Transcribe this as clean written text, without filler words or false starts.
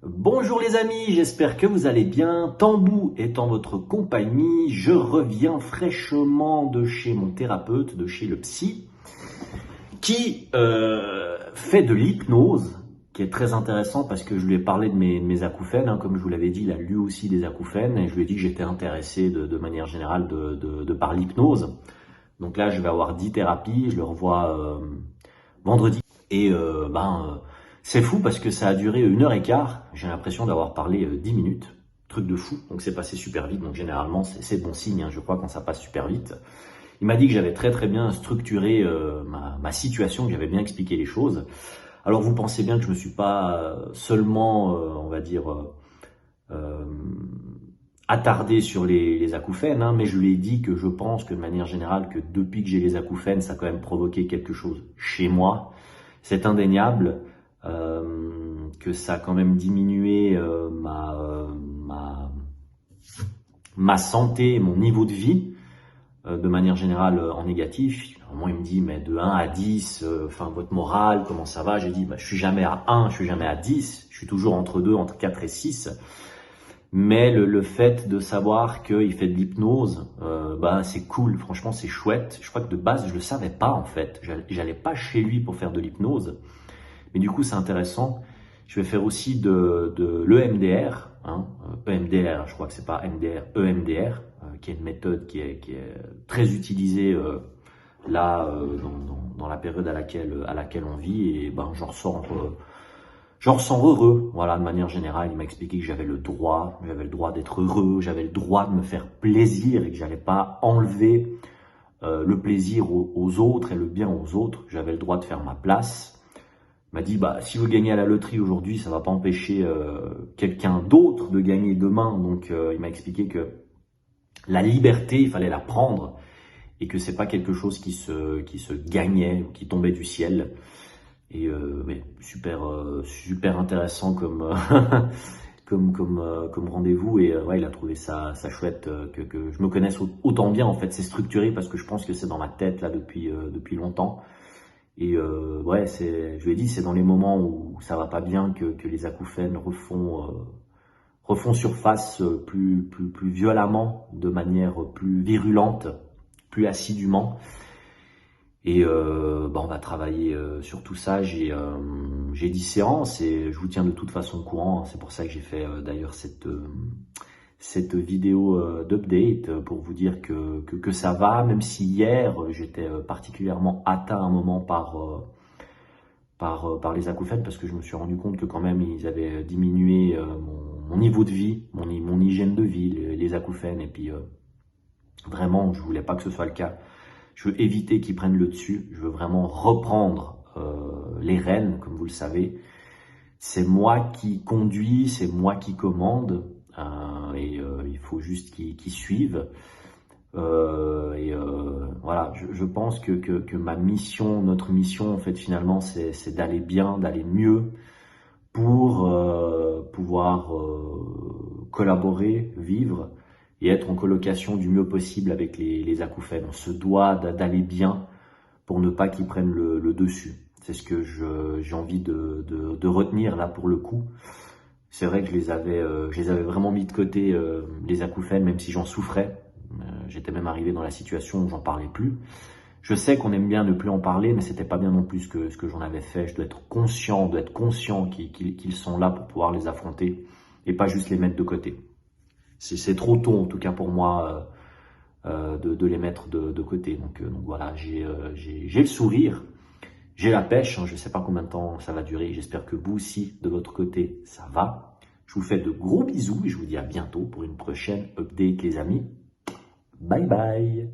Bonjour les amis, j'espère que vous allez bien. Tambou est en votre compagnie. Je reviens fraîchement de chez mon thérapeute, de chez le psy, qui fait de l'hypnose, qui est très intéressant parce que je lui ai parlé de mes acouphènes. Comme je vous l'avais dit, il a lui aussi des acouphènes et je lui ai dit que j'étais intéressé de manière générale de par l'hypnose. Donc là, je vais avoir 10 thérapies, je le revois vendredi. Et c'est fou parce que ça a duré 1h15. J'ai l'impression d'avoir parlé 10 minutes. Truc de fou. Donc c'est passé super vite. Donc généralement, c'est bon signe, je crois, quand ça passe super vite. Il m'a dit que j'avais très bien structuré ma situation, que j'avais bien expliqué les choses. Alors vous pensez bien que je me suis pas seulement, on va dire, attardé sur les acouphènes, mais je lui ai dit que je pense que de manière générale, que depuis que j'ai les acouphènes, ça a quand même provoqué quelque chose chez moi. C'est indéniable, que ça a quand même diminué ma santé, mon niveau de vie, de manière générale en négatif. Moi, il me dit, mais de 1 à 10, votre morale, comment ça va? J'ai dit, je suis jamais à 1, je suis jamais à 10, je suis toujours entre 2, entre 4 et 6. Mais le fait de savoir qu'il fait de l'hypnose, c'est cool, franchement c'est chouette. Je crois que de base je le savais pas en fait, j'allais pas chez lui pour faire de l'hypnose. Mais du coup c'est intéressant. Je vais faire aussi de l'EMDR, EMDR, je crois que c'est pas MDR, EMDR, qui est une méthode qui est très utilisée dans la période à laquelle on vit, et j'en ressens heureux. Voilà, de manière générale, il m'a expliqué que j'avais le droit d'être heureux, j'avais le droit de me faire plaisir et que j'allais pas enlever le plaisir aux autres et le bien aux autres. J'avais le droit de faire ma place. Il m'a dit, si vous gagnez à la loterie aujourd'hui, ça va pas empêcher quelqu'un d'autre de gagner demain. Donc, il m'a expliqué que la liberté, il fallait la prendre et que c'est pas quelque chose qui se gagnait ou qui tombait du ciel. Et mais super intéressant comme comme rendez-vous. Et il a trouvé ça chouette, que je me connaisse autant bien. En fait, c'est structuré parce que je pense que c'est dans ma tête là depuis longtemps. Et je lui ai dit, c'est dans les moments où ça va pas bien que les acouphènes refont surface plus violemment, de manière plus virulente, plus assidûment. Et on va travailler sur tout ça. J'ai 10 séances et je vous tiens de toute façon au courant. C'est pour ça que j'ai fait d'ailleurs cette vidéo d'update pour vous dire que ça va, même si hier j'étais particulièrement atteint à un moment par les acouphènes, parce que je me suis rendu compte que quand même ils avaient diminué mon niveau de vie, mon hygiène de vie, les acouphènes. Et puis vraiment, je voulais pas que ce soit le cas. Je veux éviter qu'ils prennent le dessus. Je veux vraiment reprendre les rênes, comme vous le savez. C'est moi qui conduis, c'est moi qui commande. Il faut juste qu'ils suivent. Voilà, je pense que ma mission, notre mission, en fait, finalement, c'est d'aller bien, d'aller mieux pour pouvoir collaborer, vivre et être en colocation du mieux possible avec les acouphènes. On se doit d'aller bien pour ne pas qu'ils prennent le dessus. C'est ce que j'ai envie de retenir là pour le coup. C'est vrai que je les avais vraiment mis de côté, les acouphènes, même si j'en souffrais. J'étais même arrivé dans la situation où j'en parlais plus. Je sais qu'on aime bien ne plus en parler, mais c'était pas bien non plus ce que j'en avais fait. Je dois être conscient qu'ils sont là pour pouvoir les affronter et pas juste les mettre de côté. C'est trop tôt, en tout cas pour moi, de les mettre de côté. Donc voilà, j'ai le sourire, j'ai la pêche. Je ne sais pas combien de temps ça va durer. J'espère que vous aussi, de votre côté, ça va. Je vous fais de gros bisous et je vous dis à bientôt pour une prochaine update, les amis. Bye bye.